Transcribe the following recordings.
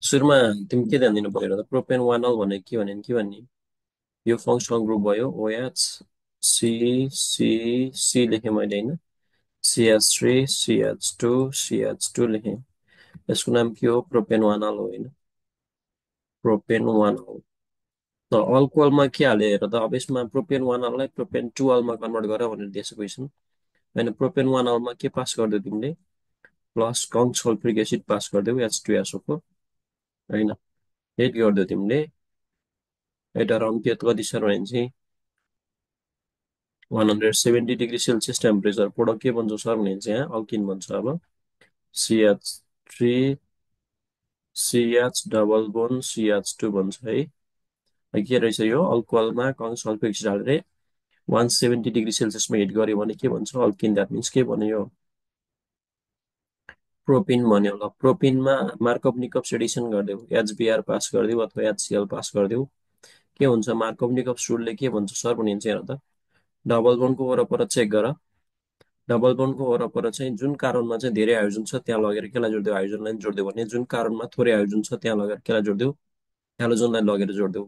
सुरुमा तिमी के ध्यान दिनु पर्यो र प्रोपेन 1 अल भनेको के भन्ने यो फङ्सनल ग्रुप भयो OH सी सी सी लेखेँ मैले होइन CH3 CH2 CH2 लेखेँ यसको नाम के हो प्रोपेन 1 अल हो होइन प्रोपेन 1 अल त अल्कोहलमा के हाले हेर त अब यसमा प्रोपेन 1 अललाई प्रोपेन 2 अलमा कन्भर्ट गर भनेर दिएछ क्वेसन होइन प्रोपेन 1 अलमा के पास गरिदियो तिमीले प्लस कङ्क सल्फ्युरिक एसिड पास गरिदियो H2SO को होइन हेट गरिदियो तिमीले एट अराउन्ड के कति छ भने चाहिँ 170 डिग्री सेल्सियस टेम्परेचर प्रोडक्ट के भन्छ सर भने चाहिँ यहाँ अल्किन भन्छ अब CH3 CH double bond CH2 भन्छ है के रहेछ यो अल्कोहलमा सल्फ्युरिक एसिड हालेर 170 डिग्री सेल्सियसमा हिट गर्यो भने के भन्छ अल्किन द्याट मिन्स के भन्यो यो प्रोपिन भन्यो ल प्रोपिनमा मार्कअप निकप्स एडिसन गरिदेऊ HBr पास गरिदेऊ अथवा HCl पास गरिदेऊ के हुन्छ मार्कअप निकप्स रुलले के भन्छ सर भनिन्छ हेर त डबल बोनको वरपर चेक गर डबल बोनको वरपर चाहिँ जुन कार्बनमा चाहिँ धेरै हाइड्रोजन छ त्यहाँ लगेर केलाई जोड्देऊ हाइड्रोजनलाई जोड्देऊ भने जुन कार्बनमा थोरै हाइड्रोजन छ त्यहाँ लगेर केलाई जोड्देऊ हेलोजनलाई लगेर जोड्देऊ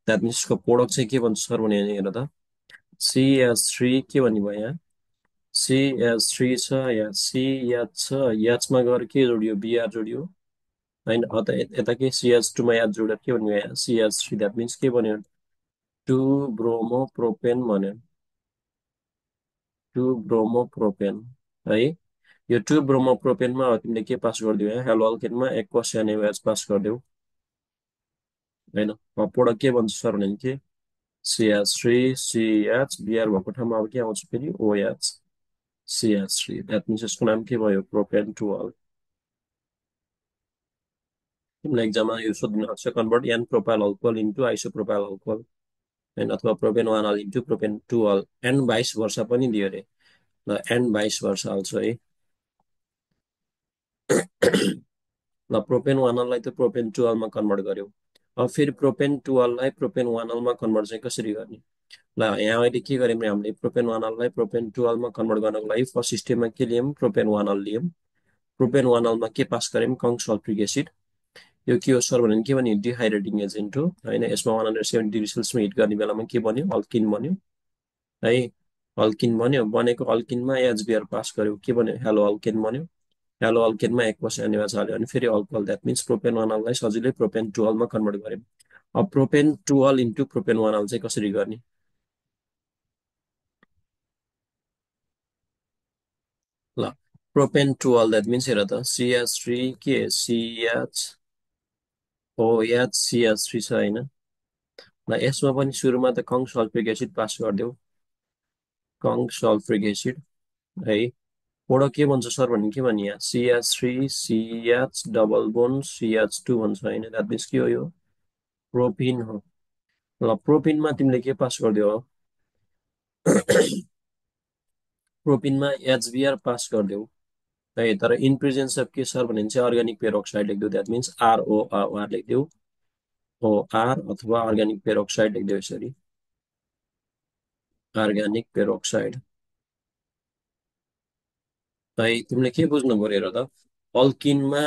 द्याट मिन्स यसको प्रोडक्ट चाहिँ के भन्छ सर भने हेर त CH3 के भन्ने भयो यहाँ CH3 छ यहाँ CH छ एचमा गएर के जोडियो Br जोडियो होइन यता के CH2 मा याद जोडेर के भन्यो यहाँ CH3 द्याट मिन्स के भन्यो टु ब्रोमो प्रोपेन भन्यो टु ब्रोमो प्रोपेन है यो टु ब्रोमो प्रोपेनमा तिमीले के पास गरिदियो यहाँ हेलो अल्केनमा एक्वस NaOH पास गरिदेऊ होइन प्रोडक्ट के भन्छ सर भने के CH3 CH Br भएको ठाउँमा अब के आउँछ फेरि OH CH3 द्याट मिन्स यसको नाम के भयो प्रोपेन 2 अल तिमीलाई एक्जाममा यो सोध्न सक्छ convert an propyl alcohol into isopropyl alcohol होइन अथवा propane 1 ol into propane 2 ol एन 22 वर्ष पनि दियो अरे ल एन 22 वर्ष हाल्छ है ल प्रोपेन 1 अललाई त प्रोपेन 2 अलमा कन्भर्ट गर्यो अब फेरि प्रोपेन 2 अललाई प्रोपेन 1 अलमा कन्भर्ट चाहिँ कसरी गर्ने ल यहाँ अहिले के गर्यौँ हामीले प्रोपेन 1 अललाई प्रोपेन 2 अलमा कन्भर्ट गर्नको लागि फर्स्ट स्टेपमा के लियौँ प्रोपेन 1 अल लियौँ प्रोपेन 1 अलमा के पास गऱ्यौँ कङ्क सल्फ्युरिक एसिड यो के हो सर भने के भन्यो डिहाइड्रेटिङ एजेन्ट हो होइन यसमा 170 डिग्री सेल्सियसमा हिट गर्ने बेलामा के बन्यो अल्किन बन्यो है अल्किन बन्यो बनेको अल्किनमा HBr पास गर्यो के भन्यो हेलो अल्केन बन्यो हेलो अल्केनमा 1% NaOH हाल्यो अनि फेरि अल्कोहल द्याट मिन्स प्रोपेन 1 अललाई सजिलै प्रोपेन 2 अलमा कन्भर्ट गर्यो अब propane 2 ol into propane 1 ol चाहिँ कसरी गर्ने ल प्रोपेन 2 अल द्याट मिन्स हेर त CH3 के CH OH CH3 छ होइन ल यसमा पनि सुरुमा त कङ्क सल्फ्युरिक एसिड पास गरिदेऊ कङ्क सल्फ्युरिक एसिड है प्रोडक्ट के भन्छ सर भने के भन्ने यहाँ CH3 CH double bond CH2 भन्छ होइन द्याट मिन्स के हो यो प्रोपिन हो ल प्रोपिनमा तिमीले के पास गरिदियो प्रोपिनमा HBr पास गरिदेऊ है तर इन प्रेजेन्स अफ के सर भने चाहिँ अर्ग्यानिक पेरोक्साइड लेखिदेऊ द्याट मिन्स ROR लेखिदेऊ OR अथवा अर्ग्यानिक पेरोक्साइड लेखिदेऊ यसरी अर्ग्यानिक पेरोक्साइड है तिमीले के बुझ्नु पर्यो र त अल्किनमा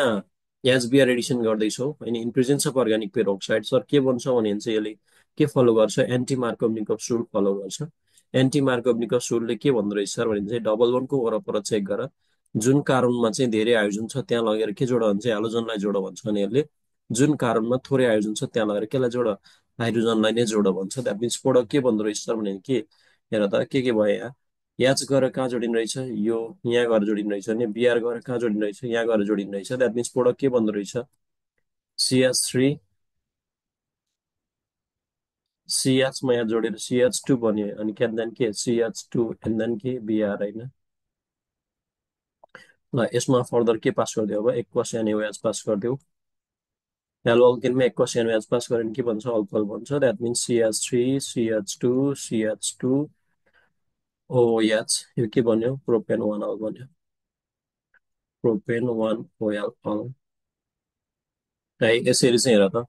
HBr एडिसन गर्दैछौ होइन in presence of organic peroxide sir के भन्छ भने चाहिँ यसले के फलो गर्छ एन्टी मार्कोभ निकोप्स रुल फलो गर्छ एन्टी मार्कोभ निकोप्स रुलले के भन्दो रहेछ सर भने चाहिँ डबल बोनको वरपर चेक गर जुन कार्बनमा चाहिँ धेरै हाइड्रोजन छ त्यहाँ लगेर के जोड भन्छ हेलोजनलाई जोड भन्छ अनि यसले जुन कार्बनमा थोरै हाइड्रोजन छ त्यहाँ लगेर केलाई जोड हाइड्रोजनलाई नै जोड भन्छ द्याट मिन्स प्रोडक्ट के भन्दो रहेछ सर भने के हेर त के भयो यहाँ याच गएर कहाँ जोडिने रहेछ यो यहाँ गएर जोडिने रहेछ भने Br गएर कहाँ जोडिने रहेछ यहाँ गएर जोडिने रहेछ द्याट मिन्स प्रोडक्ट के भन्दो रहेछ CH3 CH मा यहाँ जोडेर CH2 बन्यो अनि देन के CH2 एन्ड देन के Br होइन ल यसमा फर्दर के पास गरिदियो अब एक्वस NaOH पास गरिदेऊ हेलो अल्केनमा एक्वस NaOH पास गर्यो भने के भन्छ अल्कोहल भन्छ that means CH3 CH2 CH2 OH यो के बन्यो प्रोपेन 1 अल बन्यो प्रोपेन 1 OL है यसरी चाहिँ हेर त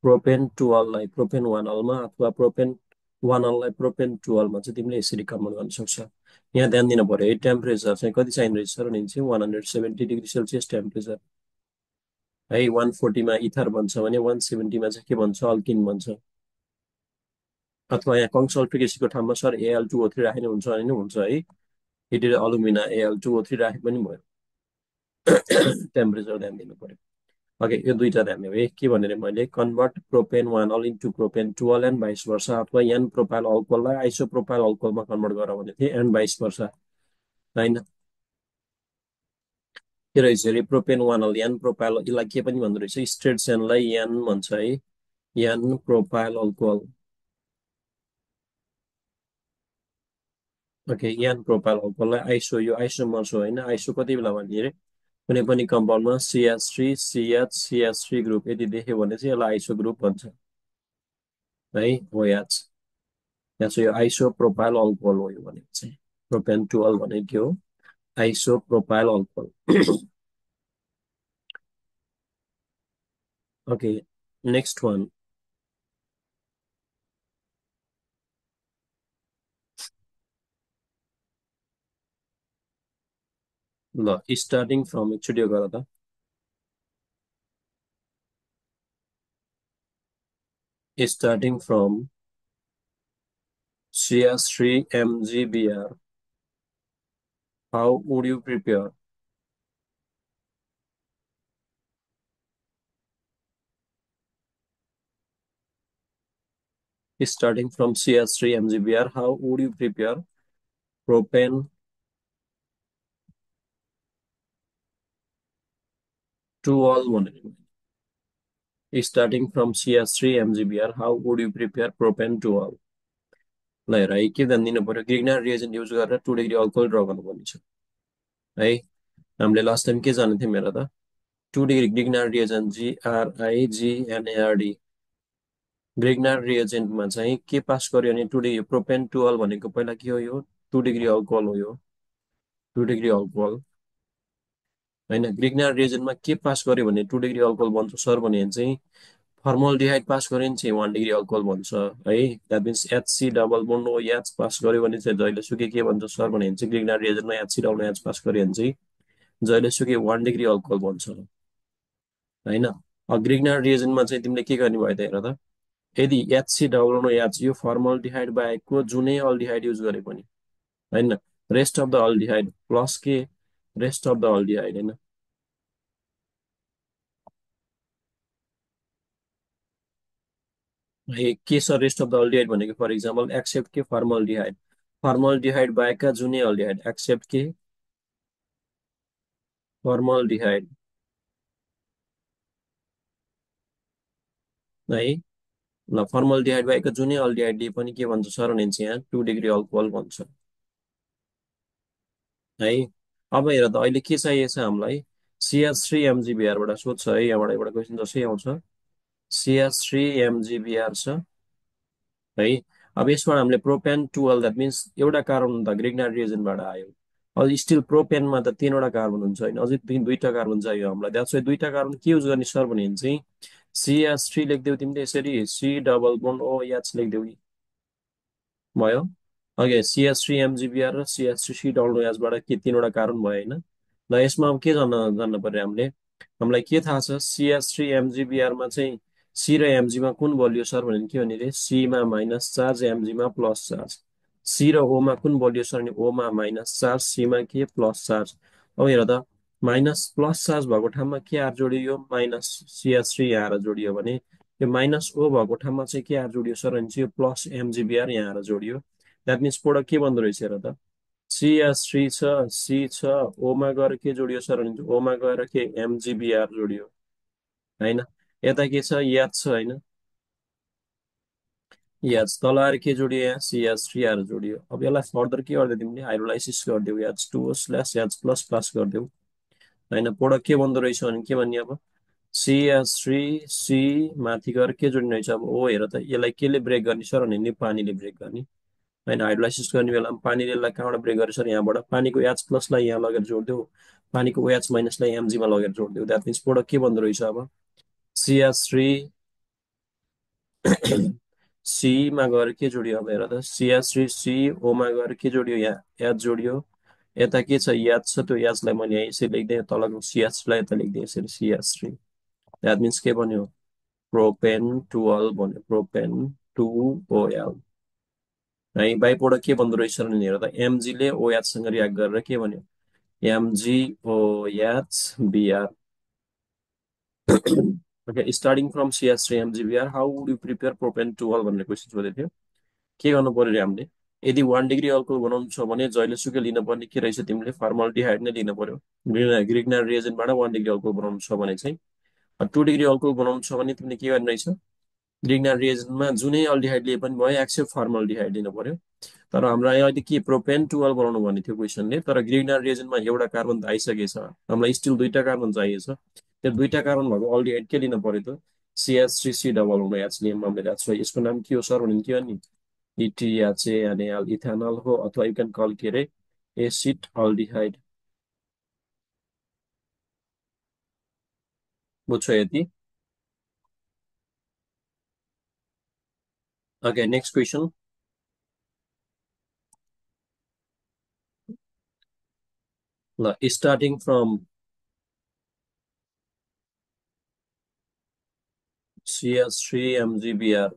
प्रोपेन 2 अललाई प्रोपेन 1 अलमा अथवा प्रोपेन 1 अललाई प्रोपेन 2 अलमा चाहिँ तिमीले यसरी कन्भर्ट गर्न सक्छ यहाँ ध्यान दिनु पर्यो टेम्परेचर चाहिँ कति चाहिने रहेछ भने चाहिँ 170 डिग्री सेल्सियस टेम्परेचर है। 140मा इथर भन्छ भने 170मा चाहिँ के भन्छ, अल्किन भन्छ। अथवा यहाँ कङ्सल्फिकेसनको ठाउँमा सर Al2O3 राख्ने हुन्छ भने नि हुन्छ है। हिटेड अलुमिना Al2O3 राखे पनि भयो। टेम्परेचर ध्यान दिनु पर्यो। ओके, यो दुईटा ध्यान दियो है। के भनेर मैले convert propane 1 ol into propane 2 ol and vice versa, अथवा एन प्रोपाइल अल्कोहललाई आइसो प्रोपाइल अल्कोहलमा कन्भर्ट गर भनेको थिएँ, एन्ड भाइस वर्सा होइन। के रहेछ अरे प्रोपेन 1 अल एन प्रोपाइल, यसलाई के पनि भन्दो रहेछ, स्ट्रेट चेनलाई एन भन्छ है, n propyl alcohol. Okay, n propyl अल्कोहललाई आइसो, यो आइसोमर्स हो होइन। आइसो कति बेला भन्ने अरे कुनै पनि कम्पाउन्डमा CH3 CH CH3 ग्रुप यदि देख्यो भने चाहिँ यसलाई आइसो ग्रुप भन्छ है। OH यहाँ चाहिँ यो आइसो प्रोपाइल अल्कोहल हो, यो भनेको चाहिँ प्रोपेन 12 भनेको के हो, iso propyl alcohol. Okay, next one. ल स्टार्टिङ फ्रम एकचोटि यो गर त। Starting from CH3 MgBr, how would you prepare? Starting from CH3 MgBr, how would you prepare propane 2ol भनेको। Starting from CH3 MgBr, how would you prepare propane 2ol? ल हेर है, के ध्यान दिनु पर्यो, ग्रिग्नार रिएजेन्ट युज गरेर 2 डिग्री अल्कोहल ड्र गर्नुपर्ने छ है। हामीले लास्ट टाइम के जानेको थियौँ हेर त, 2 डिग्री ग्रिग्नार रिएजेन्ट GRIGNARD, ग्रिग्नार रिएजेन्टमा चाहिँ के पास गर्यो भने 2 डिग्री प्रोपेन 2ol भनेको पहिला के हो, यो 2 डिग्री अल्कोहल हो, यो 2 डिग्री अल्कोहल होइन। ग्रिग्नार रिएजेन्टमा के पास गर्यो भने 2 डिग्री अल्कोहल बन्छ सर भने चाहिँ फर्मल्डिहाइड पास गर्यो भने चाहिँ 1 डिग्री अल्कोहल बन्छ है। That means HC double bond OH pass गर्यो भने चाहिँ जहिलेसुकै के भन्छ सर भने चाहिँ ग्रिग्नार रिएजेन्टमा HC डबल OH पास गर्यो भने चाहिँ जहिलेसुकै 1 डिग्री अल्कोहल बन्छ होइन। अब ग्रिग्नार रिएजेन्टमा चाहिँ तिमीले के गर्ने भयो त हेर त, यदि HC डबल बोन्ड OH यो फर्मल्डिहाइड बाहेकको जुनै अल्डिहाइड युज गरे पनि होइन, rest of the aldehyde plus के, रेस्ट अफ द अल्डिहाइड होइन। के छ रेस्ट अफ द अल्डिहाइड भनेको, फर इक्जाम्पल एक्सेप्ट के फर्मल्डिहाइड, फर्मल्डिहाइड बाहेकका जुनै अल्डिहाइड, एक्सेप्ट के फर्मल्डिहाइड है। ल फर्मल्डिहाइड बाहेकका जुनै अल्डिहाइडले पनि के भन्छ सर भने चाहिँ यहाँ 2 डिग्री अल्कोहल भन्छ है। अब हेर त अहिले के चाहिएको छ हामीलाई, CH3 MgBr बाट सोध्छ है, यहाँबाट एउटा क्वेसन जसै आउँछ। CH3 MgBr छ है। अब यसबाट हामीले प्रोपेन 2ol, द्याट मिन्स एउटा कार्बन त ग्रिग्नार रिएजेन्टबाट आयो। अब स्टिल प्रोपेनमा त 3वटा कार्बन हुन्छ होइन, अझै दुईटा कार्बन चाहियो हामीलाई। द्याट्स वाइ दुईटा कार्बन के युज गर्ने सर भने चाहिँ CH3 लेखिदेऊ तिमीले यसरी, C डबल बोन्ड OH लेखिदेऊ भयो। ओके, CH3 MgBr र CH3 डबल OH बाट के 3वटा कार्बन भयो होइन। ल यसमा अब के जान्न पर्यो हामीले, हामीलाई के थाहा छ CH3 MgBr मा चाहिँ C र Mg मा कुन बलियो सर भने के भने C मा माइनस चार्ज Mg मा प्लस चार्ज, C र O मा कुन बलियो सर भने O मा माइनस चार्ज C मा के प्लस चार्ज। अब हेर त, माइनस प्लस चार्ज भएको ठाउँमा के आर जोडियो, माइनस CH3 यहाँ आएर जोडियो भने, यो माइनस O भएको ठाउँमा चाहिँ के आर जोडियो सर भने चाहिँ यो प्लस MgBr यहाँ आएर जोडियो। द्याट मिन्स प्रोडक्ट के बन्दो रहेछ हेर त, CH3 छ, C छ, ओमा गएर के जोडियो सर भने ओमा गएर के MgBr जोडियो होइन। यता के छ, याद छ होइन, याद तल आएर के जोडियो यहाँ CH3 आएर जोडियो। अब यसलाई फर्दर के गरिदियो तिमीले, हाइड्रोलाइसिस गरिदेऊ, H2O slash H plus past गरिदेऊ होइन। प्रोडक्ट के बन्दो रहेछ भने के भन्ने, अब CH3 C माथि गएर के जोड्ने रहेछ, अब ओ हेर त यसलाई केले ब्रेक गर्ने सर भने नि पानीले ब्रेक गर्ने होइन। हाइड्रोलाइसिस गर्ने बेलामा पानीले यसलाई कहाँबाट ब्रेक गरेछ, यहाँबाट पानीको H प्लसलाई यहाँ लगेर जोडिदेऊ, पानीको OH माइनसलाई Mg मा लगेर जोडिदेऊ। द्याट मिन्स प्रोडक्ट के बन्दो रहेछ, अब CH3 C मा गएर के जोडियो, अब हेर त CH3 C O मा गएर के जोडियो, यहाँ H जोडियो। यता के छ, याद छ, त्यो याचलाई मैले यहाँ यसरी लेख्दै, तलको CH लाई यता लेख्दै यसरी CH3 द्याट मिन्स के भन्यो प्रोपेन 12 भन्यो प्रोपेन 2OL है बाइप्रोडक्ट के भन्दो रहेछ भने हेर त एमजीले OH सँग रियाक्ट गरेर के भन्यो MgOH okay starting from CH3 MgBr how would you prepare propane 12 भन्ने क्वेसन सोधेको थियो के गर्नु पर्यो रे हामीले यदि 1 डिग्री अल्कोहल बनाउनु छ भने जहिले सुकै लिन पर्ने के रहेछ तिमीले फर्माल्डिहाइड नै लिन पर्यो ग्रिग्नार रिएजेन्टबाट 1 डिग्री अल्कोहल बनाउनु छ भने चाहिँ 2 डिग्री अल्कोहल बनाउनु छ भने तिमीले के गर्ने रहेछ ग्रिग्नार रिएजेन्टमा जुनै अल्डिहाइड लिए पनि भयो एक्सेप्ट फर्माल्डिहाइड लिनु पर्यो तर हामीलाई अहिले के प्रोपेन 12 बनाउनु भन्ने थियो क्वेसनले तर ग्रिग्नार रिएजेन्टमा एउटा कार्बन त आइसकेछ हामीलाई स्टिल दुईटा कार्बन चाहिएको छ त्यो दुईटा कार्बन भएको अल्डिहाइड के लिनु पर्यो त CH3C double bond H Liam हामीले द्याट्स वाइ यसको नाम के हो सर भन्नुहुन्थ्यो नि ETHANAL इथानल हो अथवा यु क्यान कल के अरे एसिड अल्डिहाइड बुझ्छौ यति ओके नेक्स्ट क्वेसन ल starting from CH3 MgBr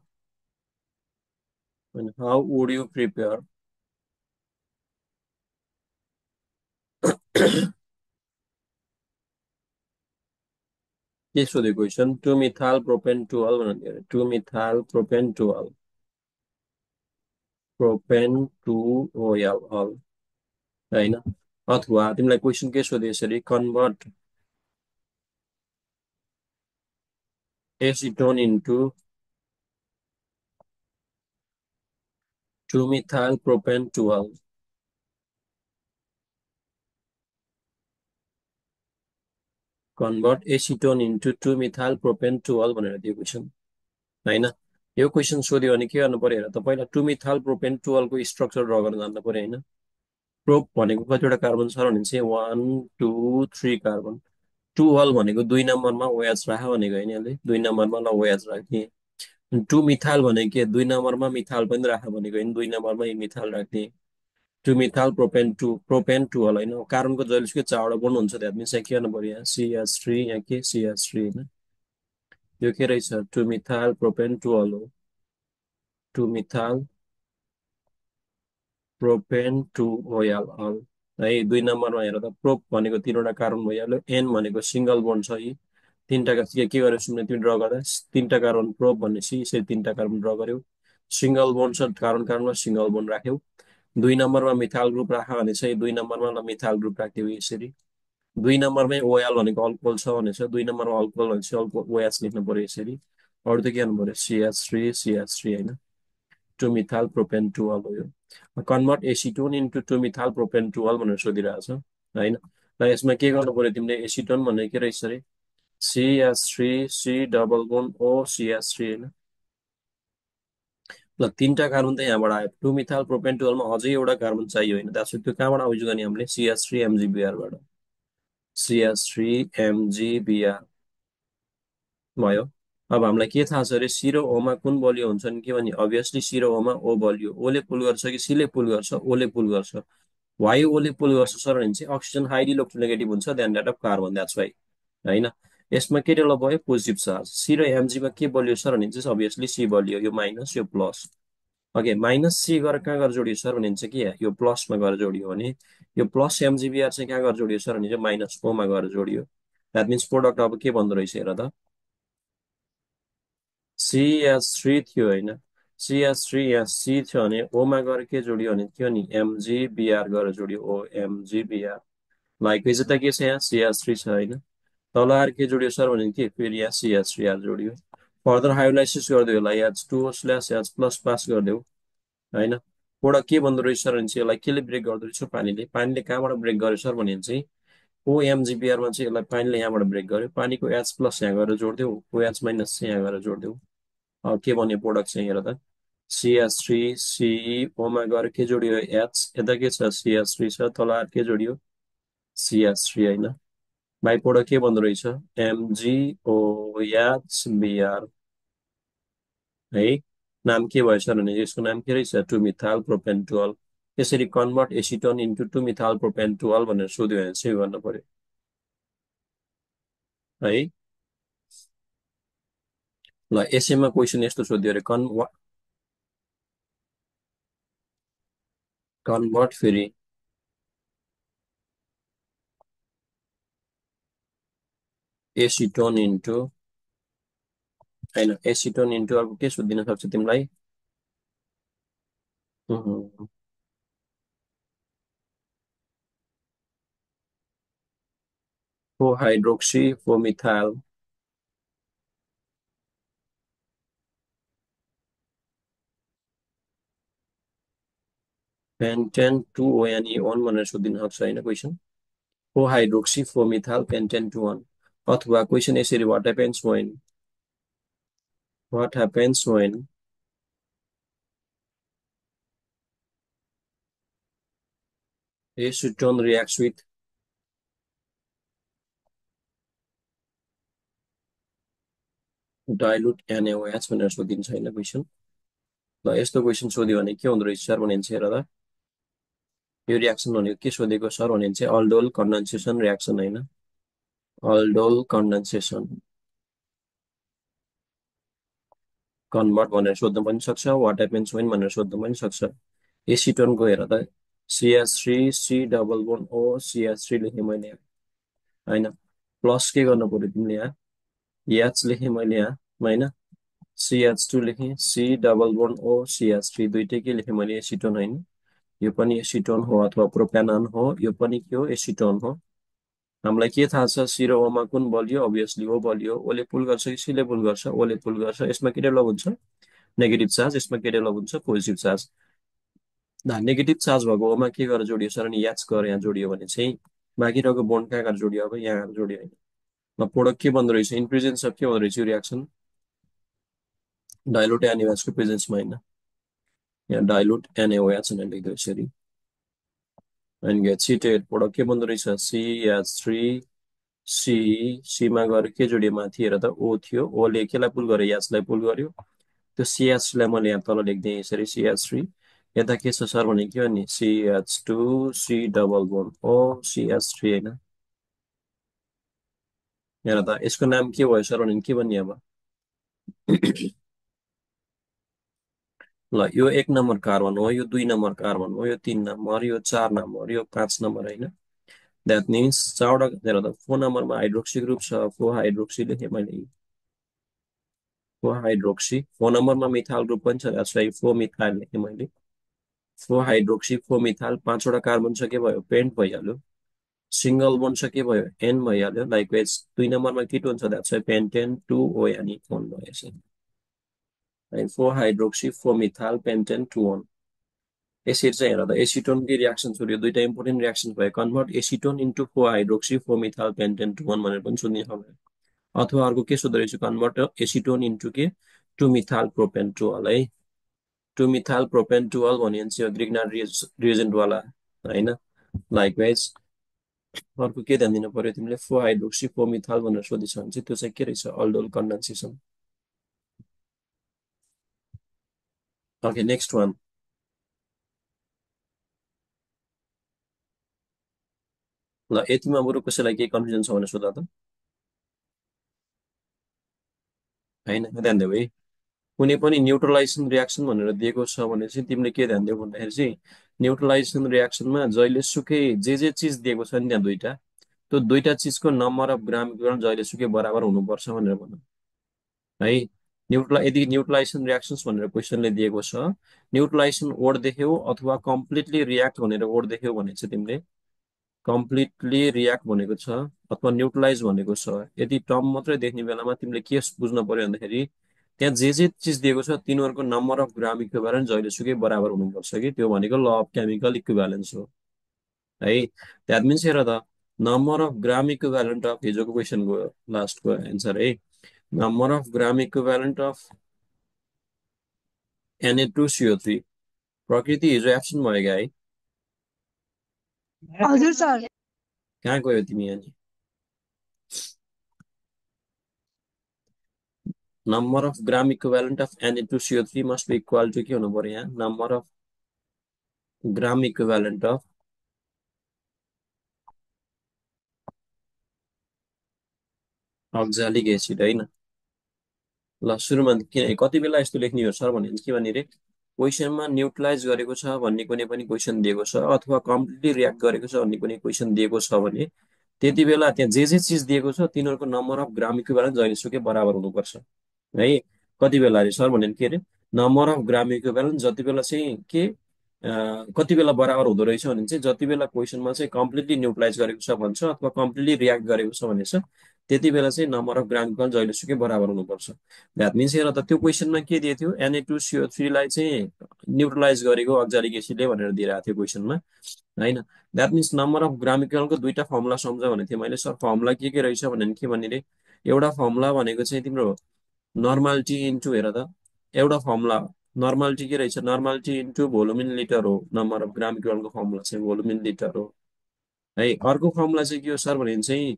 and how would you prepare के सोधेको क्वेसन 2 मिथाइल प्रोपेन 12 भनेर 2 methyl propane 12 propane 2OL all होइन अथवा तिमीलाई क्वेसन के सोधे यसरी convert acetone into 2 methyl propane 12 convert acetone into 2 methyl propane 12 भनेर दियो क्वेसन होइन यो क्वेसन सोध्यो भने के गर्नु पर्यो हेर त पहिला 2 मिथाइल प्रोपेन 12 को स्ट्रक्चर ड्र गर्न जान्नु पर्यो होइन प्रोप भनेको कतिवटा कार्बन छ भने चाहिँ 1 2 3 कार्बन 12 भनेको 2 नम्बरमा OH राख भनेको होइन यसले 2 नम्बरमा ल OH राख्ने 2 मिथाइल भनेको के 2 नम्बरमा मिथाइल पनि राख भनेको होइन 2 नम्बरमा मिथाइल राख्ने 2 मिथाइल प्रोपेन 12 होइन कार्बनको जहिलेसुकै चारवटा बन्ड हुन्छ द्याट मिन्स यहाँ के गर्नु पर्यो यहाँ CH3 यहाँ के CH3 होइन यो के रहेछ 2 मिथाइल प्रोपेन 12 हो 2 मिथाइल प्रोपेन 2OL अल है 2 नम्बरमा हेर त प्रोप भनेको 3वटा कार्बन भइहाल्यो एन भनेको सिङ्गल बोन्ड छ यी तिनवटा के गर्यो सुन्ने तिमी ड्र गर्दा 3टा कार्बन प्रोप भनेपछि यसरी 3टा कार्बन ड्र गर्यो सिङ्गल बोन्ड छ कार्बन कार्बनमा सिङ्गल बोन्ड राख्यौ 2 नम्बरमा मिथाइल ग्रुप राख भने चाहिँ 2 नम्बरमा ल मिथाइल ग्रुप राख्थ्यौ यसरी 2 नम्बरमै OL भनेको अल्कोहल छ भनेछ 2 नम्बरमा अल्कोहल भनेपछि अल्कोहल OH लेख्नु पर्यो यसरी अरू त के गर्नु पर्यो CH3 होइन 2 मिथाइल प्रोपेन 12 हो यो convert acetone into 2 methyl propane 12 भनेर सोधिरहेछ होइन र यसमा के गर्नु पर्यो तिमीले एसिटोन भन्ने के रहेछ अरे CH3C डबल बोन्ड OCH3 होइन ल 3टा कार्बन त यहाँबाट आयो 2 मिथाइल प्रोपेन 12 मा अझै एउटा कार्बन चाहियो होइन त्यसो त्यो कहाँबाट आउँछ गर्ने हामीले CH3 MgBr बाट CH3 MgBr भयो अब हामीलाई के थाहा छ अरे सी र ओमा कुन बलियो हुन्छन् के भने अभियसली सी र ओमा ओ बलियो ओले पुल गर्छ कि सीले पुल गर्छ ओले पुल गर्छ वाइ ओले पुल गर्छ सर भने चाहिँ अक्सिजन हाइली इलेक्ट्रोनेगेटिभ हुन्छ then that of carbon that's why होइन यसमा के डेभलप भयो पोजिटिभ चार्ज सी र एमजीमा के बलियो सर भने चाहिँ अभियसली सी बलियो यो माइनस यो प्लस ओके माइनस सी गरेर कहाँ गएर जोडियो सर भने चाहिँ के यो प्लसमा गएर जोडियो भने यो प्लस एमजिबिआर चाहिँ कहाँ गएर जोडियो सर भने चाहिँ माइनस ओमा गएर जोडियो द्याट मिन्स प्रोडक्ट अब के भन्दो रहेछ हेर त CH3 थियो होइन CH3 यहाँ सी थियो भने ओमा गएर के जोडियो भने के हो नि MgBr गएर जोडियो ओ MgBr लाइक त के छ यहाँ CH3 छ होइन तल आएर के जोडियो सर भने के फेरि यहाँ CH3R जोडियो फर्दर हाइड्रोलाइसिस गरिदियो यसलाई H2O/H प्लस पास गरिदेऊ होइन प्रोडक्ट के भन्दो रहेछ सर भने चाहिँ यसलाई केले ब्रेक गर्दो रहेछ पानीले कहाँबाट ब्रेक गर्यो सर भने चाहिँ OMgBr मा चाहिँ यसलाई पानीले यहाँबाट ब्रेक गर्यो पानीको H प्लस यहाँ गएर जोडिदेऊ OH माइनस चाहिँ यहाँ गएर जोडिदेऊ के भन्यो प्रोडक्ट चाहिँ हेर त CH3C ओमा गएर के जोडियो H यता के छ CH3 छ तल आएर के जोडियो CH3 होइन बाइ प्रोडक्ट के भन्दो रहेछ MgOHBr है नाम के भयो सर भने यसको नाम के रहेछ 2 मिथाइल प्रोपेन 12 यसरी convert acetone into 2 methyl propane 12 भनेर सोध्यो भने चाहिँ गर्नु पर्यो है ल एसएमा क्वेसन यस्तो सोध्यो अरे कन्भर्ट फेरि एसिटोन इन्टु होइन एसिटोन इन्टु अर्को के सोधिदिन सक्छ तिमीलाई four hydroxy four methyl pentane two O N E one भनेर सोधिदिन सक्छ होइन question four hydroxy four methyl pentane two one अथवा क्वेसन यसरी what happens when acetone reacts with dilute NaOH भनेर सोधिन्छ होइन क्वेसन ल यस्तो क्वेसन सोध्यो भने के हुँदो रहेछ सर भने चाहिँ हेर त यो रियाक्सन भनेको के सोधेको सर भने चाहिँ अल्डोल कन्डेन्सेसन रियाक्सन होइन अल्डोल कन्डेन्सेसन कन्भर्ट भनेर सोध्न पनि सक्छ वाट ह्यापेन्स वेन भनेर सोध्न पनि सक्छ एसिटोनको हेर त CH3 C double bond O CH3 लेखेँ मैले होइन प्लस के गर्नु पर्यो तिमीले यहाँ एच लेखेँ मैले यहाँ होइन CH2 लेखेँ C double bond O CH3 दुइटै के लेखेँ मैले एसिटोन होइन यो पनि एसिटोन हो अथवा प्रोपेनन हो यो पनि के हो एसिटोन हो हामीलाई के थाहा छ सी र ओमा कुन बलियो अभियसली ओ बलियो ओले पुल गर्छ कि सीले पुल गर्छ ओले पुल गर्छ यसमा के डेभलप हुन्छ नेगेटिभ चार्ज यसमा के डेभलप हुन्छ पोजिटिभ चार्ज नेगेटिभ चार्ज भएको ओमा के गरेर जोडियो सर अनि याच गरेर यहाँ जोडियो भने चाहिँ बाँकी रहेको बोन्ड कहाँ गएर जोडियो अब यहाँ गएर जोडियो होइन ल प्रोडक्ट के भन्दो रहेछ इन प्रेजेन्स अफ के भन्दो रहेछ यो रियाक्सन डाइल्युट एनएओएच को प्रेजेन्समा होइन यहाँ डाइल्युट एनएओएच भनेर लेख्दो यसरी and get cheated प्रोडक्ट के भन्दो रहेछ CH3 C सीमा गएर के जोडियो माथि हेर त O थियो ओले केलाई पुल गर्यो याचलाई पुल गर्यो त्यो CH लाई मैले यहाँ तल लेख्दिएँ यसरी CH3 यता के छ सर भने के हो नि CH2 C double bond O CH3 होइन हेर त यसको नाम के भयो सर भने के भन्ने अब ल यो एक नम्बर कार्बन हो यो दुई नम्बर कार्बन हो यो तीन नम्बर यो चार नम्बर यो पाँच नम्बर होइन द्याट मिन्स चारवटा हेर त फोर नम्बरमा हाइड्रोक्सी ग्रुप छ फो हाइड्रोक्सी लेखेँ मैले फो हाइड्रोक्सी फोर नम्बरमा मिथाइल ग्रुप पनि छ द्याट्स वाइ फो मिथाइल लेखेँ मैले फो हाइड्रोक्सी फो मिथाइल पाँचवटा कार्बन छ के भयो पेन्ट भइहाल्यो सिङ्गल बोन्ड छ के भयो एन भइहाल्यो लाइकवाइज दुई नम्बरमा के टु हुन्छ द्याट्स वाइ पेन्टेन टु ओ यानि फोन भयो यसरी फो हाइड्रोक्सी फो मिथाइल पेन्टेन टु वान यसरी चाहिँ हेर त एसिटोनकै रियाक्सन सोध्यो दुईटा इम्पोर्टेन्ट रियाक्सन भयो कन्भर्ट एसिटोन इन्टु फो हाइड्रोक्सी फो मिथाइल पेन्टेन टु वान भनेर पनि सोध्ने सक्यो अथवा अर्को के सोध्दो रहेछ कन्भर्ट एसिटोन इन्टु के टु मिथाइल प्रोपेन टुअल है टु मिथाइल प्रोपेन टुअल भन्यो भने चाहिँ ग्रिग्नार्ड रिएजेन्टवाला होइन लाइकवाइज अर्को के ध्यान दिनु पर्यो तिमीले फो हाइड्रोक्सी फो मिथाइल भनेर सोधिछ भने चाहिँ त्यो चाहिँ के रहेछ अल्डोल कन्डेन्सेसन ओके नेक्स्ट वान ल यतिमा बरु कसैलाई केही कन्फ्युजन छ भने सोध त होइन ध्यान देऊ है कुनै पनि न्युट्रलाइजेसन रियाक्सन भनेर दिएको छ भने चाहिँ तिमीले के ध्यान दियो भन्दाखेरि चाहिँ न्युट्रलाइजेसन रियाक्सनमा जहिले सुकै जे चिज दिएको छ नि त्यहाँ दुइटा त्यो दुइटा चिजको नम्बर अफ ग्राम इक्विभ्यालेन्ट जहिले सुकै बराबर हुनुपर्छ भनेर भनौँ है यदि न्युट्रलाइजेसन रियाक्सन्स भनेर क्वेसनले दिएको छ न्युट्रलाइजेसन वर्ड देख्यौ अथवा कम्प्लिटली रियाक्ट भनेर वर्ड देख्यौ भने चाहिँ तिमीले कम्प्लिटली रियाक्ट भनेको छ अथवा न्युट्रलाइज भनेको छ यदि टर्म मात्रै देख्ने बेलामा तिमीले के बुझ्नु पर्यो भन्दाखेरि त्यहाँ जे चिज दिएको छ तिनीहरूको नम्बर अफ ग्राम इक्विभ्यालेन्ट जहिलेसुकै बराबर हुनुपर्छ कि त्यो भनेको ल अफ केमिकल इक्विभ्यालेन्स हो है द्याट मिन्स हेर त number of gram equivalent of हिजोको क्वेसनको लास्टको एन्सर है number of gram equivalent of Na2CO3 प्रकृति हिजो एब्सेन्ट भयो क्या है हजुर सर कहाँ गयो तिमी यहाँ number of gram equivalent of Na2CO3 must be equal to के हुनु पर्यो यहाँ number of gram equivalent of oxalic acid होइन ल सुरुमा किन कति बेला यस्तो लेख्ने हो सर भने के भने रे क्वेसनमा न्युट्रलाइज गरेको छ भन्ने कुनै पनि क्वेसन दिएको छ अथवा कम्प्लिटली रियाक्ट गरेको छ भन्ने कुनै क्वेसन दिएको छ भने त्यति बेला त्यहाँ जे चिज दिएको छ तिनीहरूको नम्बर अफ ग्राम इक्विभ्यालेन्ट जहिलेसुकै बराबर हुनुपर्छ है। कति बेला अरे सर भने के अरे नम्बर अफ ग्राम इक्विभ्यालेन्ट जति बेला चाहिँ के कति बेला बराबर हुँदो रहेछ भने चाहिँ जति बेला क्वेसनमा चाहिँ कम्प्लिटली न्युट्रलाइज गरेको छ भन्छ अथवा कम्प्लिटली रियाक्ट गरेको छ भनेछ त्यति बेला चाहिँ नम्बर अफ ग्राम इक्विभ्यालेन्ट जहिलेसुकै बराबर हुनुपर्छ। द्याट मिन्स हेर त त्यो क्वेसनमा के दिएको थियो Na2CO3 लाई चाहिँ न्युट्रलाइज गरेको अक्जालिक एसिडले भनेर दिइरहेको थियो क्वेसनमा होइन। द्याट मिन्स नम्बर अफ ग्राम इक्विभ्यालेन्टको दुईटा फर्मुला सम्झ भनेको थिएँ मैले सर फर्मुला के रहेछ भने के भने रे एउटा फर्मुला भनेको चाहिँ तिम्रो नर्मालिटी इन्टु हेर त एउटा फर्मुला नर्मालिटी के रहेछ normality into volume in litre हो नम्बर अफ ग्राम इक्विभ्यालेन्टको फर्मुला चाहिँ भोल्युम इन लिटर हो है। अर्को फर्मुला चाहिँ के हो सर भने चाहिँ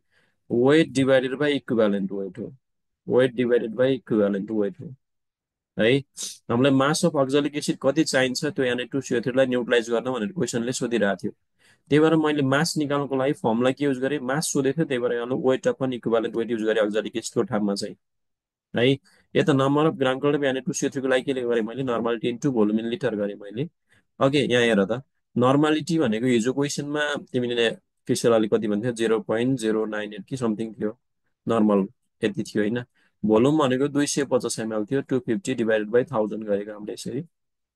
weight divided by equivalent weight हो weight divided by equivalent weight हो है। हामीलाई मास अफ अक्जालिक एसिड कति चाहिन्छ त्यो Na2CO3 लाई न्युट्रलाइज गर्न भनेर क्वेसनले सोधिरहेको थियो। त्यही भएर मैले मास निकाल्नको लागि फर्मुला के युज गरेँ मास सोधेको थियो त्यही भएर यहाँ weight upon equivalent weight use गरेँ अक्जालिक एसिडको ठाउँमा चाहिँ है। यता number of gram chloride Na2CO3 को लागि के गरेँ मैले normality into volume in litre गरेँ मैले। ओके यहाँ हेर त नर्मालिटी भनेको हिजो क्वेसनमा तिमीले फिसियोलोजी कति भन्थ्यो 0.098 कि समथिङ थियो नर्मल यति थियो होइन। भोल्युम भनेको 250 ml थियो 250 डिभाइडेड बाई 1000 गरेको हामीले यसरी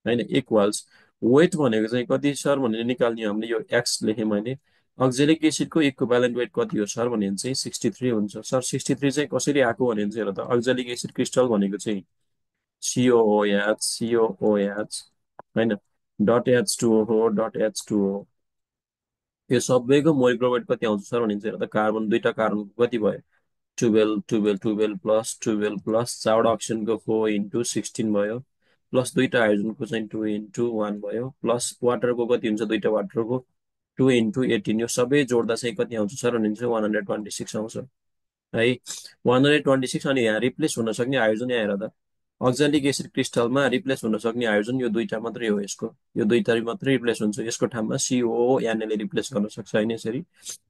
होइन इक्वल्स वेट भनेको चाहिँ कति सर भनेर निकाल्ने हामीले यो एक्स लेखेँ मैले अक्जेलिक एसिडको इक्विभ्यालेन्ट वेट कति हो सर भने चाहिँ 63 हुन्छ सर 63 चाहिँ कसरी आएको भने चाहिँ हेर त अक्जेलिक एसिड क्रिस्टल भनेको चाहिँ COOH होइन .H2O .H2O यो सबैको मोलिकुलर वेट कति आउँछ सर भने चाहिँ हेर त कार्बन दुईटा कार्बनको कति भयो 12 12 12 प्लस 12 प्लस चारवटा अक्सिजनको 4 इन्टु 16 भयो प्लस दुईटा हाइड्रोजनको चाहिँ 2 इन्टु 1 भयो प्लस वाटरको कति हुन्छ दुईटा वाटरको 2 इन्टु 18 यो सबै जोड्दा चाहिँ कति आउँछ सर भने चाहिँ 126 आउँछ है। 126 अनि यहाँ रिप्लेस हुन सक्ने हाइड्रोजन यहाँ हेर त अक्जालिक एसिड क्रिस्टलमा रिप्लेस हुन सक्ने हाइड्रोजन यो दुईटा मात्रै हो यसको यो दुईटा मात्रै रिप्लेस हुन्छ यसको ठाउँमा COONA रिप्लेस गर्न सक्छ होइन यसरी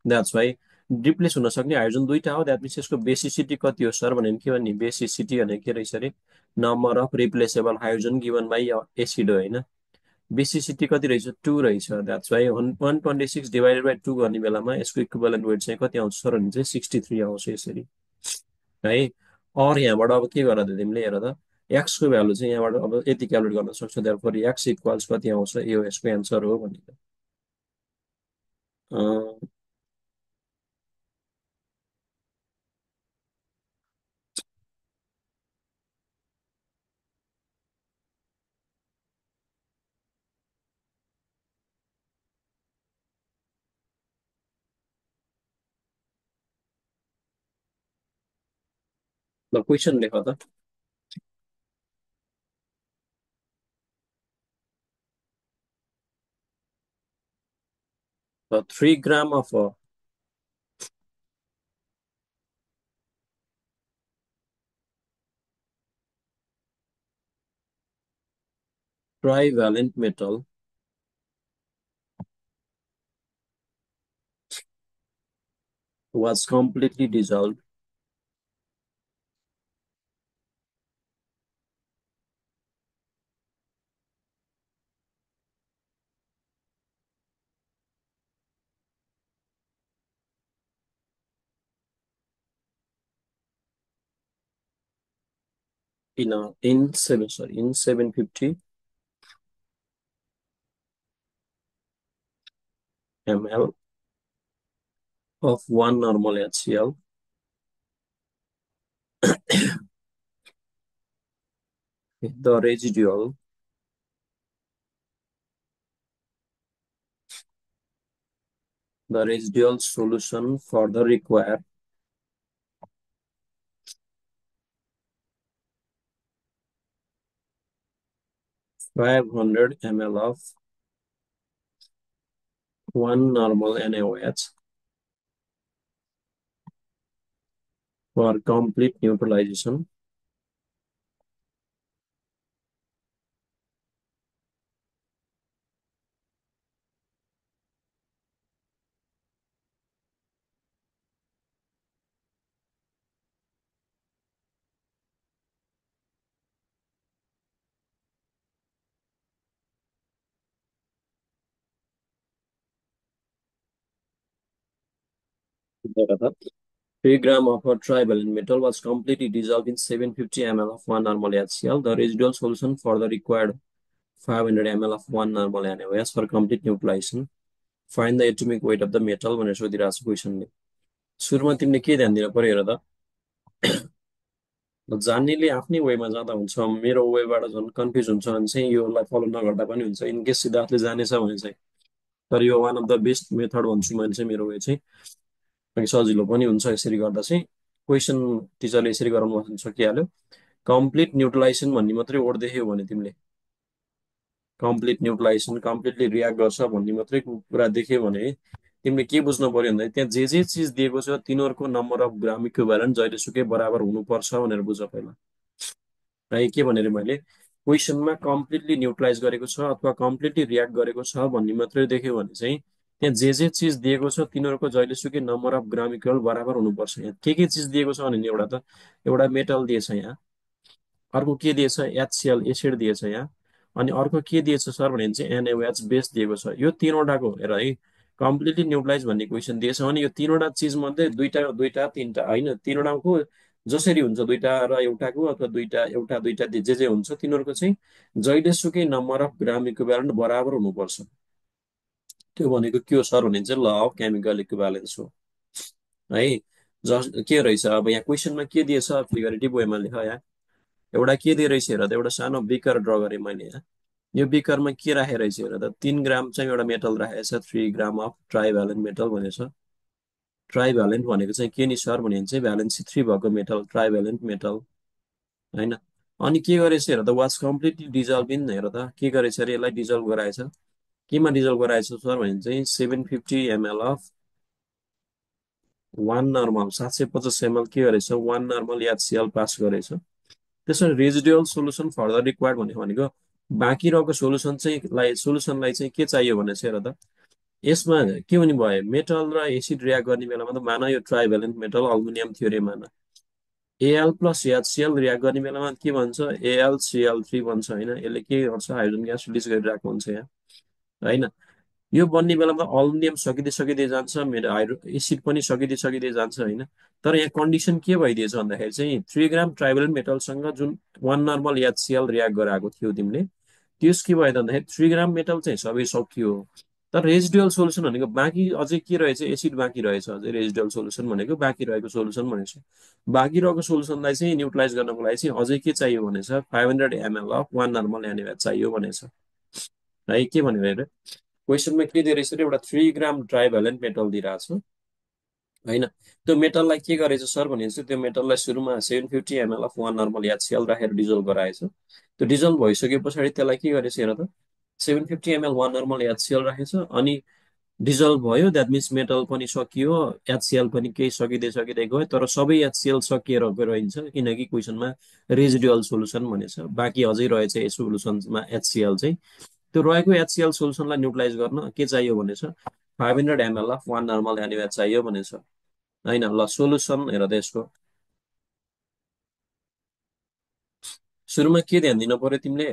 द्याट्स वाइ रिप्लेस हुन सक्ने हाइड्रोजन दुईटा हो द्याट मिन्स यसको बेसिसिटी कति हो सर भने के भन्ने बेसिसिटी भनेको के रहेछ अरे number of replaceable hydrogen given by acid हो होइन बेसिसिटी कति रहेछ 2 रहेछ द्याट्स वाइ 126 डिभाइडेड बाई 2 गर्ने बेलामा यसको इक्विभ्यालेन्ट वेट चाहिँ कति आउँछ सर भने चाहिँ 63 आउँछ यसरी है। अर यहाँबाट अब के गर त तिमीले हेर त एक्सको भ्यालु चाहिँ यहाँबाट अब यति क्यालकुलेट गर्न सक्छौ देयरफोर एक्स इक्वल्स कति आउँछ यो यसको एन्सर हो भनेको ल क्वेसन लेख त 3 ग्राम of trivalent metal was completely dissolved in 750 ml of one normal HCl. The residual solution further require 500 ml of one normal NaOH for complete neutralization. हेर त 3 gram of a trivalent metal was completely dissolved in 750 ml of 1 normal HCl. The residual solution for the required 500 ml of 1 normal NaOH for complete neutralization. Find the atomic weight of the metal भनेर सोधिरहेको छ क्वेसनले। सुरुमा तिमीले के ध्यान दिनु पर्यो हेर त, जान्नेले आफ्नै वेमा जाँदा हुन्छ, मेरो वेबाट झन् कन्फ्युज हुन्छ भने चाहिँ योलाई फलो नगर्दा पनि हुन्छ, इनकेस सिद्धार्थले जानेछ भने चाहिँ। तर यो one of the best method भन्छु मैले चाहिँ, मेरो वे चाहिँ अलिक सजिलो पनि हुन्छ यसरी गर्दा चाहिँ। क्वेसन टिचरले यसरी गराउनु भन्छ सकिहाल्यो। कम्प्लिट न्युट्रलाइजेसन भन्ने मात्रै वर्ड देख्यो भने तिमीले, कम्प्लिट न्युट्रलाइजेसन कम्प्लिटली रियाक्ट गर्छ भन्ने मात्रै कुरा देख्यो भने तिमीले के बुझ्नु पर्यो भन्दा त्यहाँ जे चिज दिएको छ तिनीहरूको नम्बर अफ ग्राम इक्विभ्यालेन्ट जहिलेसुकै बराबर हुनुपर्छ भनेर बुझ पहिला है। के भनेर मैले क्वेसनमा कम्प्लिटली न्युट्रलाइज गरेको छ अथवा कम्प्लिटली रियाक्ट गरेको छ भन्ने मात्रै देख्यो भने चाहिँ त्यहाँ जे चिज दिएको छ तिनीहरूको जहिलेसुकै नम्बर अफ ग्राम इक्वल बराबर हुनुपर्छ। यहाँ के चिज दिएको छ भने एउटा मेटल दिएछ यहाँ, अर्को के दिएछ एचसिएल एसिड दिएछ यहाँ, अनि अर्को के दिएछ सर भने चाहिँ एनएओएच बेस दिएको छ। यो तीनवटाको हेर है, कम्प्लिटली न्युट्रलाइज भन्ने क्वेसन दिएछ भने यो तीनवटा चिज मध्ये दुईटा दुईटा तिनवटा होइन, तीनवटाको जसरी हुन्छ दुईटा र एउटाको अथवा दुईटा एउटा दुईटा जे हुन्छ तिनीहरूको चाहिँ जहिलेसुकै नम्बर अफ ग्राम इक्विभ्यालेन्ट बराबर हुनुपर्छ। त्यो भनेको के हो सर भने चाहिँ ल अफ केमिकल इक्विभ्यालेन्स हो है। जस के रहेछ अब यहाँ क्वेसनमा के दिएछ फिगरेटिभ वेमा लेख यहाँ। एउटा के दिएर रहेछ हेर त, एउटा सानो बिकर ड्र गरेँ मैले यहाँ। यो बिकरमा के राखेर रहेछ हेर त, 3 ग्राम चाहिँ एउटा मेटल राखेको छ, 3 ग्राम अफ ट्राइभ्यालेन्ट मेटल भनेछ। ट्राइभ्यालेन्ट भनेको चाहिँ के नि सर भने चाहिँ भ्यालेन्सी 3 भएको मेटल, ट्राइभ्यालेन्ट मेटल होइन। अनि के गरेछ हेर त, वाच कम्प्लिटली डिजल्भ इन, हेर त के गरेछ अरे यसलाई डिजल्भ गराएछ। केमा डिजल्भ गराएछ सर भने चाहिँ 750 ml अफ 1 नर्मल, 750 ml के गरेछ 1 नर्मल एचसिएल पास गरेछ। त्यसरी रेजिडुअल सोलुसन फर्दर रिक्वायर्ड भनेको बाँकी रहेको सोलुसनलाई चाहिँ के चाहियो भने चाहिँ हेर त, यसमा के हुने भयो मेटल र एसिड रियाक्ट गर्ने बेलामा त मान यो ट्राइभ्यालेन्ट मेटल अल्मुनियम थ्योरी मान एएल प्लस एचसिएल रियाक्ट गर्ने बेलामा के भन्छ एएलसिएल3 भन्छ होइन। यसले के गर्छ हाइड्रोजन ग्यास रिलिज गरिरहेको हुन्छ यहाँ होइन। यो बन्ने बेलामा अल्मुनियम सकिँदै सकिँदै जान्छ, मेरो एसिड पनि सकिँदै सकिँदै जान्छ होइन। तर यहाँ कन्डिसन के भइदिएछ भन्दाखेरि चाहिँ 3 ग्राम ट्राइभल मेटलसँग जुन 1 नर्मल एचसिएल रियाक्ट गराएको थियो तिमीले, त्यस के भयो त भन्दाखेरि 3 ग्राम मेटल चाहिँ सबै सकियो। तर रेजिडुअल सोलुसन भनेको बाँकी अझै के रहेछ, एसिड बाँकी रहेछ अझै, रेजिडुअल सोलुसन भनेको बाँकी रहेको सोलुसन भनेको छ। बाँकी रहेको सोलुसनलाई चाहिँ न्युट्रलाइज गर्नको लागि चाहिँ अझै के चाहियो भनेछ 500 ml अफ 1 नर्मल एनएच चाहियो भनेछ है। के भनेर क्वेसनमा के दिइरहेछ एउटा 3 ग्राम ट्राइभ्यालेन्ट मेटल दिइरहेछ होइन। त्यो मेटललाई के गरेछ सर भने चाहिँ त्यो मेटललाई सुरुमा 750 ml अफ 1 नर्मल एचसिएल राखेर डिजल्भ गराएछ। त्यो डिजल्भ भइसके पछाडि त्यसलाई के गरेछ हेर त, 750 ml 1 नर्मल एचसिएल राखेछ अनि डिजल्भ भयो, द्याट मिन्स मेटल पनि सकियो, एचसिएल पनि केही सकिँदै सकिँदै गयो, तर सबै एचसिएल सकिएर रहन्छ किनकि क्वेसनमा रेजिडुअल सोलुसन भनेछ, बाँकी अझै रहेछ यस सोलुसनमा एचसिएल चाहिँ। त्यो रहेको एचसिएल सोलुसनलाई न्युट्रलाइज गर्न के चाहियो भनेछ 500 ml अफ 1 नर्मल एनएच चाहियो भनेछ होइन। ल सोलुसन हेर त यसको, सुरुमा के ध्यान दिनु पर्यो तिमीले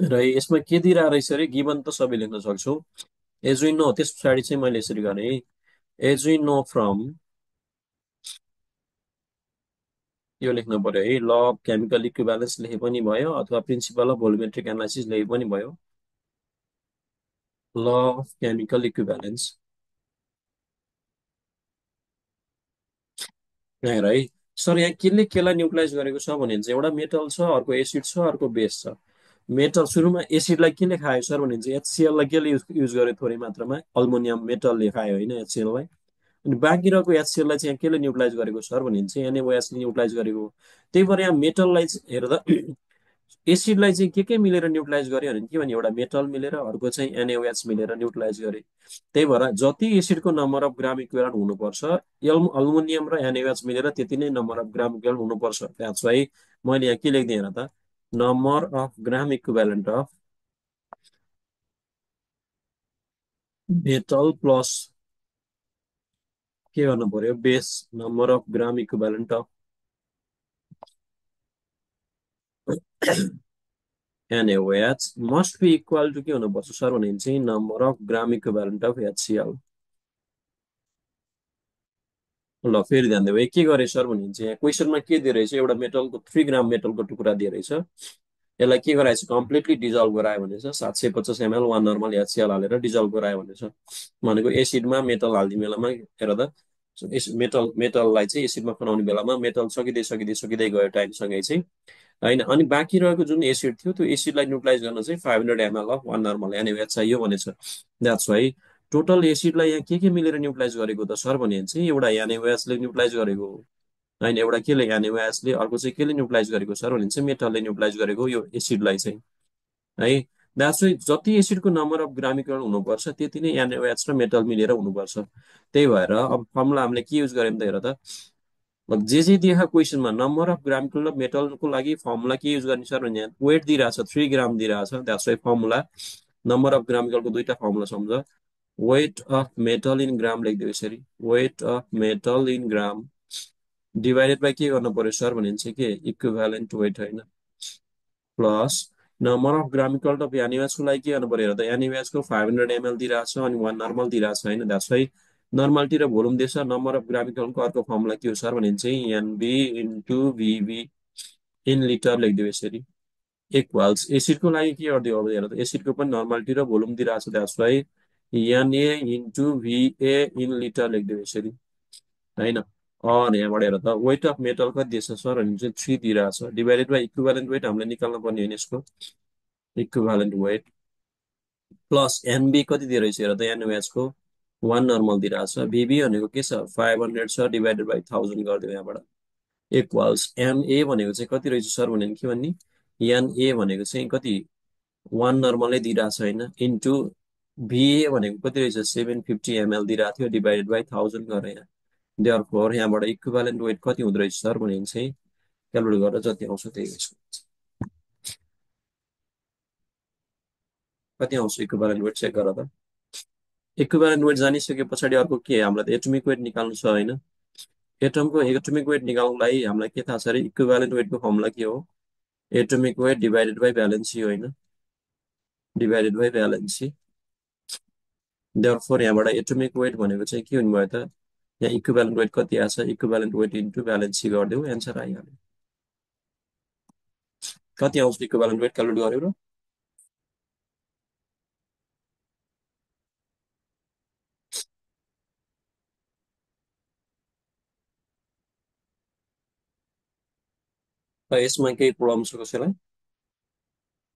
र यसमा के दिइरहेको रहेछ अरे, गिभन त सबै लेख्न सक्छौ। एज वी नो, त्यस पछाडि चाहिँ मैले यसरी गरेँ, एज वी नो फ्रम, यो लेख्नु पर्यो है, ल अफ केमिकल इक्विभ्यालेन्स लेखे पनि भयो अथवा प्रिन्सिपल अफ भोल्युमेट्रिक एनालाइसिस लेखे पनि भयो। ल अफ केमिकल इक्विभ्यालेन्स हेर है सर, यहाँ केले केलाई न्युट्रलाइज गरेको छ भने चाहिँ एउटा मेटल छ, अर्को एसिड छ, अर्को बेस छ। मेटल सुरुमा एसिडलाई केले खायो सर भने चाहिँ एचसिएललाई केले युज गर्यो थोरै मात्रामा, अल्मुनियम मेटलले खायो होइन एचसिएललाई। अनि बाँकी रहेको एचसिएललाई चाहिँ यहाँ केले न्युट्रलाइज गरेको सर भने चाहिँ एनएओएचले न्युट्रलाइज गरेको। त्यही भएर यहाँ मेटललाई हेर त, एसिडलाई चाहिँ के मिलेर न्युट्रलाइज गर्यो भने के भने एउटा मेटल मिलेर अर्को चाहिँ एनएओएच मिलेर न्युट्रलाइज गरे। त्यही भएर जति एसिडको नम्बर अफ ग्राम इक्विभ्यालेन्ट हुनुपर्छ अल्मुनियम र एनएओएच मिलेर त्यति नै नम्बर अफ ग्राम इक्विभ्यालेन्ट हुनुपर्छ। द्याट्स वाइ मैले यहाँ के लेखिदिएँ हेर त, number of gram equivalent of metal plus के गर्नु पर्यो base, number of gram equivalent of NaOH must be equal to के हुनुपर्छ सर भने चाहिँ number of gram equivalent of HCl। ल फेरि ध्यान देऊ के गरे सर भने चाहिँ यहाँ क्वेसनमा के दिएर रहेछ एउटा मेटलको 3 ग्राम मेटलको टुक्रा दिएर रहेछ यसलाई के गराएछ कम्प्लिटली डिजल्भ गरायो भनेछ 750 ml 1 नर्मल HCl हालेर डिजल्भ गरायो भनेछ भनेको एसिडमा मेटल हालिदिने बेलामा हेर त मेटललाई चाहिँ एसिडमा बनाउने बेलामा मेटल सकिँदै सकिँदै सकिँदै गयो टाइमसँगै चाहिँ होइन अनि बाँकी रहेको जुन एसिड थियो त्यो एसिडलाई न्युट्रलाइज गर्न चाहिँ 500 ml अफ 1 नर्मल NaOH चाहियो भनेछ द्याट्स वाइ टोटल एसिडलाई यहाँ के मिलेर न्युट्रलाइज गरेको त सर भने चाहिँ एउटा NaOH ले न्युट्रलाइज गरेको हो होइन एउटा केले NaOH ले अर्को चाहिँ केले न्युट्रलाइज गरेको सर भने चाहिँ मेटलले न्युट्रलाइज गरेको यो एसिडलाई चाहिँ है द्याट्स वाइ जति एसिडको नम्बर अफ ग्रामिकरण हुनुपर्छ त्यति नै NaOH र मेटल मिलेर हुनुपर्छ त्यही भएर अब फर्मुला हामीले के युज गर्यौँ त हेर त अब जे दिएको क्वेसनमा नम्बर अफ ग्रामिकल र मेटलको लागि फर्मुला के युज गर्ने सर भने वेट दिइरहेछ 3 ग्राम दिइरहेछ that's why formula number of ग्रामिकलको दुईटा फर्मुला सम्झ weight of metal in gram लेखिदियो यसरी weight of metal in gram divided by के गर्नु पर्यो सर भने चाहिँ के इक्विभ्यालेन्ट वेट होइन प्लस नम्बर अफ ग्रामिकल अफ एनिमेजको लागि के गर्नु पर्यो त एनिमेजको 500 ml दिइरहेछ अनि 1 नर्मल दिइरहेछ होइन द्याट्स वाइ नर्मालिटी र भोल्युम दिएछ नम्बर अफ ग्रामिकलको अर्को फर्मुला के हो सर भने चाहिँ NB into VB in litre लेखिदियो यसरी इक्वल्स एसिडको लागि के गरिदियो अब हेर त एसिडको पनि नर्मालिटी र भोल्युम दिइरहेको छ that's why NA into VA in litre लेखिदियो यसरी होइन अनि यहाँबाट हेर त वेट अफ मेटल कति दिएछ सर भने चाहिँ 3 दिइरहेछ डिभाइडेड बाई इक्विभ्यालेन्ट वेट हामीले निकाल्नु पर्ने होइन यसको इक्विभ्यालेन्ट वेट प्लस एनबी कति दिइरहेछ हेर त एनओएच को 1 नर्मल दिइरहेछ भिबी भनेको के छ 500 छ डिभाइडेड बाई 1000 गरिदियो यहाँबाट इक्वल्स एनए भनेको चाहिँ कति रहेछ सर भने के भन्ने एनए भनेको चाहिँ कति 1 नर्मलै दिइरहेछ होइन इन्टु भिए भनेको कति रहेछ 750 ml दिइरहेको थियो डिभाइडेड बाई 1000 गरेर यहाँ देयरफोर यहाँबाट इक्विभ्यालेन्ट वेट कति हुँदो रहेछ सर भने चाहिँ क्यालकुलेट गरेर जति आउँछ त्यही कति आउँछ इक्विभ्यालेन्ट वेट चेक गर त इक्विभ्यालेन्ट वेट जानिसके पछाडि अर्को के हामीलाई त एटोमिक वेट निकाल्नु छ होइन एटमको एटोमिक वेट निकाल्नुको लागि हामीलाई के थाहा छ अरे इक्विभ्यालेन्ट वेटको फर्मुला के हो atomic weight divided by valency होइन डिभाइडेड बाई भ्यालेन्सी देयरफोर यहाँबाट एटोमिक वेट भनेको चाहिँ के हुने भयो त यहाँ इक्विभ्यालेन्ट वेट कति आछ इक्विभ्यालेन्ट वेट इन्टु भ्यालेन्सी गरिदेऊ एन्सर आइहाल्यो कति आउँछ इक्विभ्यालेन्ट वेट क्यालकुलेट गर्यो र यसमा केही प्रब्लम छ कसैलाई